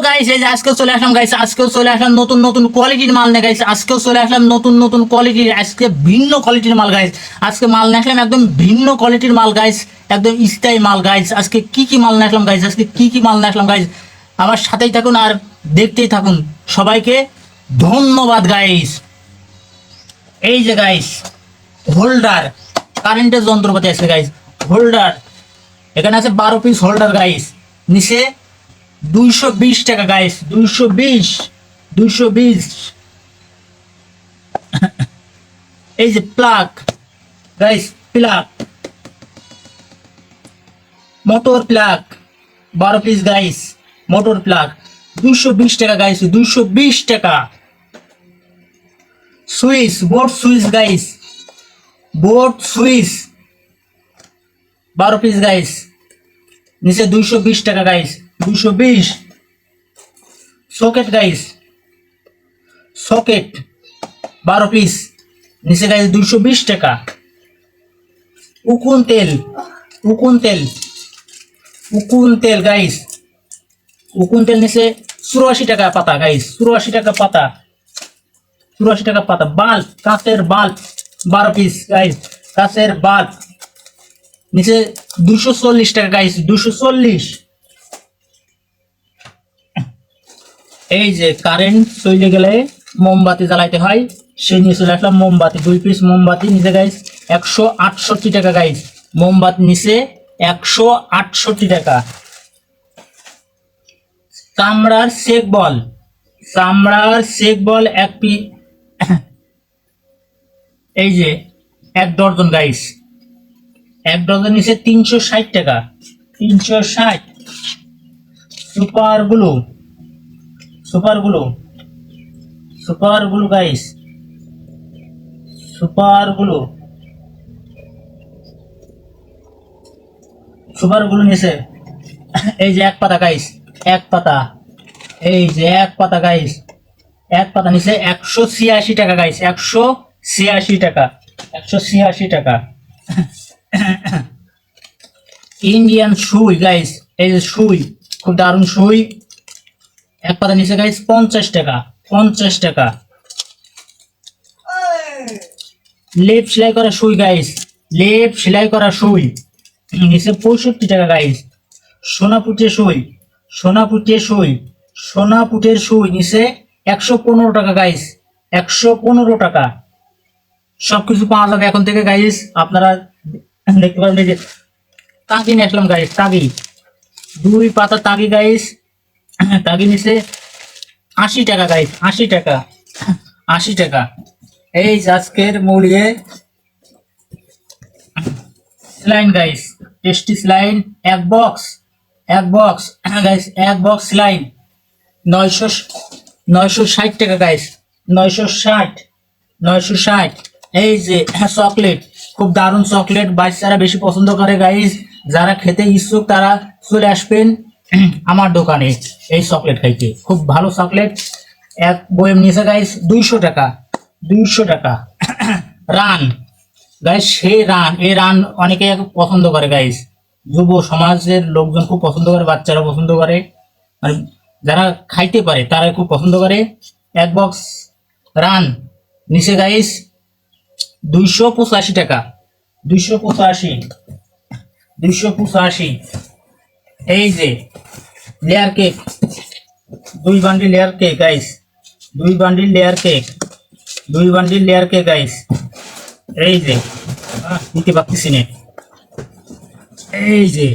Guys এই যে আজকেও চলে আসলাম গাইস, আজকেও চলে আসলাম নতুন নতুন কোয়ালিটির মাল নিয়ে গাইস, আজকেও চলে আসলাম নতুন নতুন কোয়ালিটির, আজকে ভিন্ন কোয়ালিটির মাল গাইস। আজকে মাল নিয়ে আসলাম একদম ভিন্ন কোয়ালিটির মাল গাইস, একদম স্থায়ী মাল গাইস। আজকে কি মাল নিয়ে আসলাম গাইস, আজকে কি মাল নিয়ে আসলাম গাইস, আমার সাথেই থাকুন আর দেখতেই থাকুন। সবাইকে ধন্যবাদ গাইস। এই যে গাইস হোল্ডার, কারেন্টের যন্ত্রপাতি আছে গাইস, হোল্ডার এখানে আছে 12 পিস হোল্ডার গাইস, নিচে 220 টাকা গাইস, 220। এই যে plug guys, plug motor plug 12 piece guys, motor plug 220 টাকা গাইস, 220 টাকা। Switch, board switch guys, board switch 12 piece guys, নিচে 220 টাকা guys, 220। Socket guys, socket 12 piece, নিচে গাইস 220 টাকা। উকুন তেল, উকুন তেল, উকুন তেল গাইস, উকুন তেল নিচে 84 টাকা পাতা গাইস, 84 টাকা পাতা, 84 টাকা পাতা। বাল্ব, কাঁচের বাল্ব 12 পিস গাইস, কাঁচের বাল্ব নিচে 240 টাকা গাইস, 240। এই যে কারেন্ট চলে গেলে মোমবাতি জ্বালাইতে হয়, সেই নিয়ে চলে আসলাম মোমবাতি, 2 পিস মোমবাতি নিচে গাইস 168 টাকা গাইস, মোমবাতি নিচে 168 টাকা। চামড়ার শেক বল, চামড়ার শেক বল 1 পিস, এই যে 1 ডজন গাইস, 1 ডজন নিচে 360 টাকা, 360। Super glue, super glue, super glue guys, super glue, super glue নিচে এই যে 1 পাতা গাইস, 1 পাতা, এই যে 1 পাতা গাইস, 1 পাতা নিচে 186 টাকা গাইস, 186 টাকা, 186 টাকা। ইন্ডিয়ান সুই গাইস, এই যে সুই, খুব দারুণ সুই, 1 পাতা নিচে গাইস 50 টাকা, 50 টাকা। লেপ সেলাই করা সুই গাইস, লেপ সেলাই করা সুই নিচে 65 টাকা গাইস। সোনাপুটের সুই, সোনাপুটের সুই, সোনাপুটের সুই নিচে 115 টাকা গাইস, 115 টাকা। সবকিছু পাওয়া যাবে এখন থেকে গাইস, আপনারা দেখতে পারেন। এই যে তাগি নিয়ে আসলাম গাইস, তাগি 2 পাতা তাগি গাইস, তাগি নিচে 80 টাকা গাইস, 80 টাকা, 80 টাকা। এই আজকের মূল্যে saline guys, tasty saline 1 box, 1 box guys, 1 box saline 960 টাকা গাইস, 960। এই যে চকলেট, খুব দারুণ চকলেট, বাচ্চারা বেশি পছন্দ করে গাইস, যারা খেতে ইচ্ছুক তারা চলে আসবেন আমার দোকানে এই চকলেট খাইতে, খুব ভালো চকলেট। 1 বয়ম নিচে গাইস 200 টাকা, 200 টাকা। রান গাইস, সেই রান, এই রান অনেকে পছন্দ করে গাইস, যুব সমাজের লোকজন খুব পছন্দ করে, বাচ্চারা পছন্দ করে, মানে যারা খাইতে পারে তারা খুব পছন্দ করে। 1 বক্স রান নিচে গাইস 285 টাকা, 285, 285। এই যে layer cake, 2 bundle layer cake guys, 2 bundle layer cake, 2 bundle layer cake guys. এই যে নিতে পারতেছি না, এই যে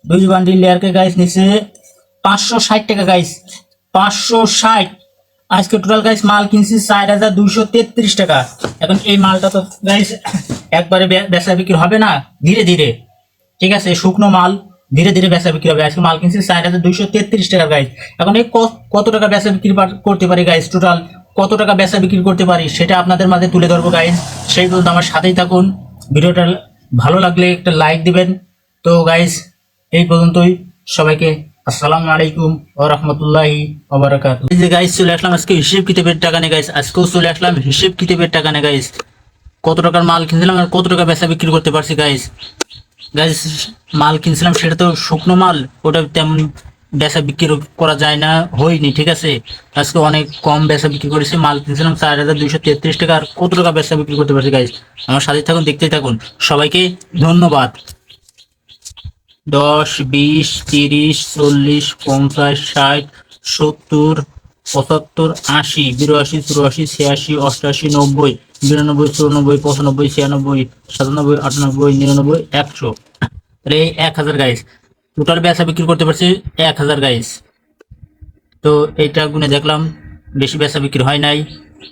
2 বান্ডিল লেয়ার কেক গাইস, নিচে 560 টাকা গাইস, 560। আজকে টোটাল গাইস মাল কিনছি 4233 টাকা। এখন এই মালটা তো গাইস একবারে বেচা বিক্রি হবে না, ধীরে ধীরে, ঠিক আছে, শুকনো মাল ধীরে ধীরে বেচা বিক্রি হবে। আজকে মাল কিনছি 4233 টাকা গাইস। এখন এই কত টাকা বেচা বিক্রি করতে পারি গাইস, টোটাল কত টাকা বেচা বিক্রি করতে পারি সেটা আপনাদের মাঝে তুলে ধরবো গাইস। সেই পর্যন্ত আমার সাথেই থাকুন, ভিডিওটা ভালো লাগলে একটা লাইক দিবেন। তো গাইস এই পর্যন্তই, সবাইকে আসসালামু আলাইকুম ওয়া রাহমাতুল্লাহি ওয়া বারাকাতুহু। এই যে গাইস চলে আসলাম আজকে হিসাব কিতাবের টাকা নিয়ে গাইস, আজকেও চলে আসলাম হিসাব কিতাবের টাকা নিয়ে গাইস। কত টাকার মাল কিনছিলাম আর কত টাকা বেচা বিক্রি করতে পারছি গাইস। গাইস মাল কিনছিলাম সেটা তো শুকনো মাল, ওটা তেমন বেচা বিক্রি করা যায় না, হয়নি, ঠিক আছে। আজকে অনেক কম বেচা বিক্রি করেছি, মাল কিনছিলাম 4,233 টাকা, আর কত টাকা বেচা বিক্রি করতে পারছি গাইস। আমার সাথে থাকুন, দেখতেই থাকুন। সবাইকে ধন্যবাদ। 10, 20, 30, 40, 50, 60, 70, 75, 80, 82, 84, 86, 88, 90, 92, 94, 95, 96, 97, 98, 99, 100। রে 1000 গাইস। টোটাল বেচা বিক্রি করতে পারছি 1000 গাইস। তো এইটা গুনে দেখলাম, বেশি বেচা বিক্রি হয় নাই।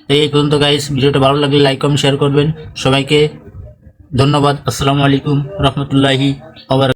তো এই পর্যন্ত গাইস। ভিডিওটা ভালো লাগলে লাইক কমেন্ট শেয়ার করবেন। সবাইকে ধন্যবাদ। আসসালামু আলাইকুম রহমতুল্লাহি ওয়া বারাকাতুহু।